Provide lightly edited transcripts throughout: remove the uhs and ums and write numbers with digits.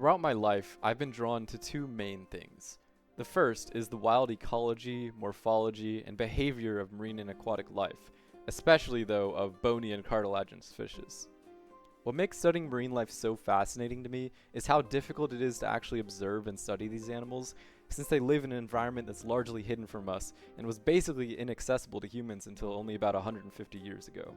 Throughout my life, I've been drawn to two main things. The first is the wild ecology, morphology, and behavior of marine and aquatic life, especially though of bony and cartilaginous fishes. What makes studying marine life so fascinating to me is how difficult it is to actually observe and study these animals, since they live in an environment that's largely hidden from us and was basically inaccessible to humans until only about 150 years ago.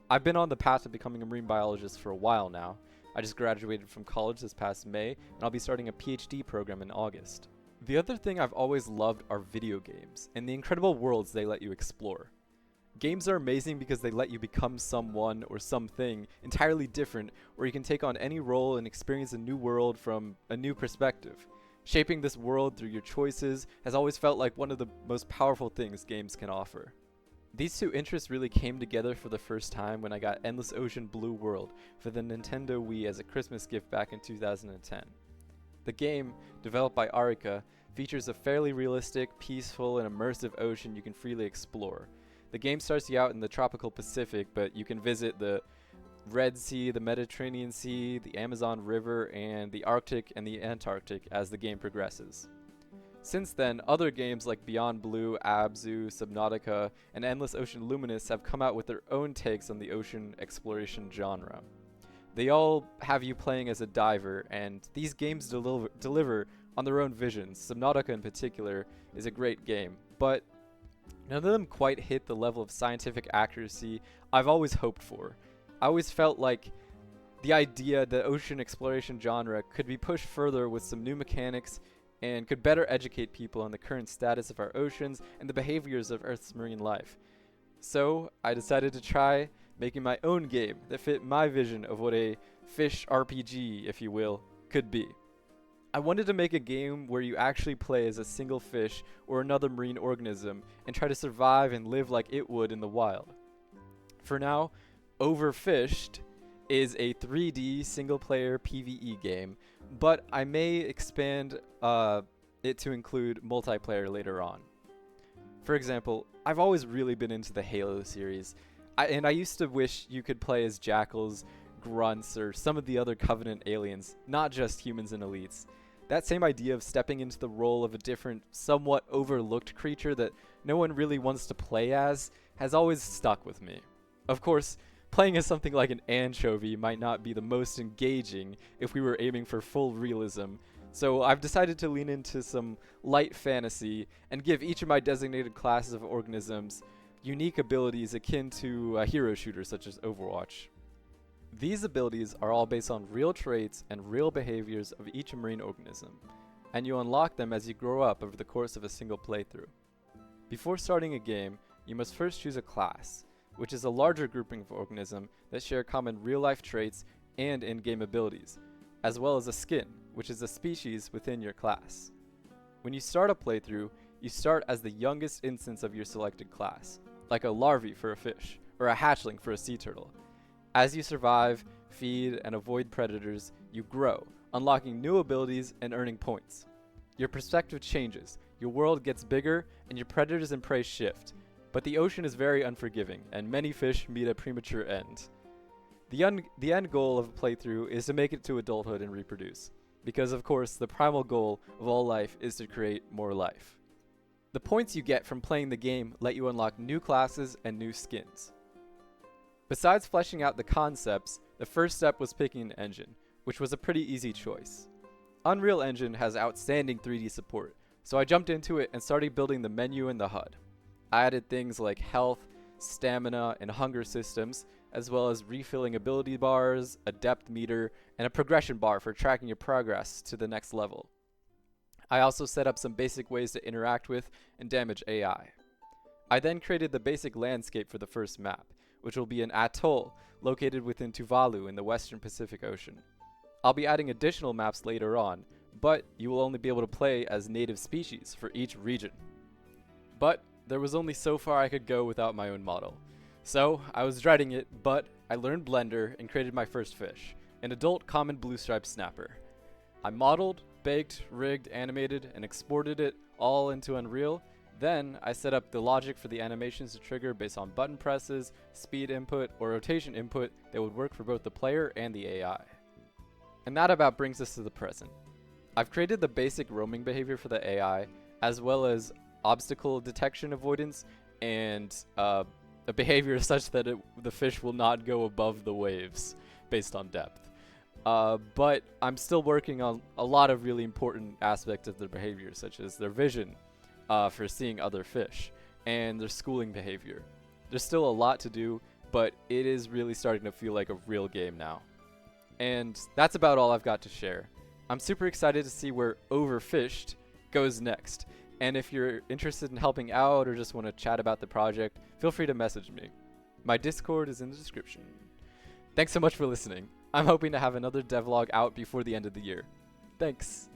I've been on the path to becoming a marine biologist for a while now. I just graduated from college this past May, and I'll be starting a PhD program in August. The other thing I've always loved are video games, and the incredible worlds they let you explore. Games are amazing because they let you become someone or something entirely different, or you can take on any role and experience a new world from a new perspective. Shaping this world through your choices has always felt like one of the most powerful things games can offer. These two interests really came together for the first time when I got Endless Ocean Blue World for the Nintendo Wii as a Christmas gift back in 2010. The game, developed by Arica, features a fairly realistic, peaceful, and immersive ocean you can freely explore. The game starts you out in the tropical Pacific, but you can visit the Red Sea, the Mediterranean Sea, the Amazon River, and the Arctic and the Antarctic as the game progresses. Since then, other games like Beyond Blue, Abzu, Subnautica, and Endless Ocean Luminous have come out with their own takes on the ocean exploration genre. They all have you playing as a diver, and these games deliver on their own visions. Subnautica in particular is a great game, but none of them quite hit the level of scientific accuracy I've always hoped for. I always felt like the idea that ocean exploration genre could be pushed further with some new mechanics and could better educate people on the current status of our oceans and the behaviors of Earth's marine life. So I decided to try making my own game that fit my vision of what a fish RPG, if you will, could be. I wanted to make a game where you actually play as a single fish or another marine organism and try to survive and live like it would in the wild. For now, Overfished is a 3D single-player PvE game, but I may expand it to include multiplayer later on. For example, I've always really been into the Halo series, and I used to wish you could play as jackals, grunts, or some of the other Covenant aliens, not just humans and elites. That same idea of stepping into the role of a different, somewhat overlooked creature that no one really wants to play as has always stuck with me. Of course, playing as something like an anchovy might not be the most engaging if we were aiming for full realism, so I've decided to lean into some light fantasy and give each of my designated classes of organisms unique abilities akin to a hero shooter such as Overwatch. These abilities are all based on real traits and real behaviors of each marine organism, and you unlock them as you grow up over the course of a single playthrough. Before starting a game, you must first choose a class, which is a larger grouping of organisms that share common real-life traits and in-game abilities, as well as a skin, which is a species within your class. When you start a playthrough, you start as the youngest instance of your selected class, like a larvae for a fish, or a hatchling for a sea turtle. As you survive, feed, and avoid predators, you grow, unlocking new abilities and earning points. Your perspective changes, your world gets bigger, and your predators and prey shift. But the ocean is very unforgiving, and many fish meet a premature end. The end goal of a playthrough is to make it to adulthood and reproduce, because of course the primal goal of all life is to create more life. The points you get from playing the game let you unlock new classes and new skins. Besides fleshing out the concepts, the first step was picking an engine, which was a pretty easy choice. Unreal Engine has outstanding 3D support, so I jumped into it and started building the menu and the HUD. I added things like health, stamina, and hunger systems, as well as refilling ability bars, a depth meter, and a progression bar for tracking your progress to the next level. I also set up some basic ways to interact with and damage AI. I then created the basic landscape for the first map, which will be an atoll located within Tuvalu in the western Pacific Ocean. I'll be adding additional maps later on, but you will only be able to play as native species for each region. But there was only so far I could go without my own model. So I was dreading it, but I learned Blender and created my first fish, an adult common blue striped snapper. I modeled, baked, rigged, animated, and exported it all into Unreal. Then I set up the logic for the animations to trigger based on button presses, speed input, or rotation input that would work for both the player and the AI. And that about brings us to the present. I've created the basic roaming behavior for the AI, as well as obstacle detection avoidance, and a behavior such that the fish will not go above the waves based on depth. But I'm still working on a lot of really important aspects of their behavior, such as their vision for seeing other fish, and their schooling behavior. There's still a lot to do, but it is really starting to feel like a real game now. And that's about all I've got to share. I'm super excited to see where Overfished goes next. And if you're interested in helping out or just want to chat about the project, feel free to message me. My Discord is in the description. Thanks so much for listening. I'm hoping to have another devlog out before the end of the year. Thanks.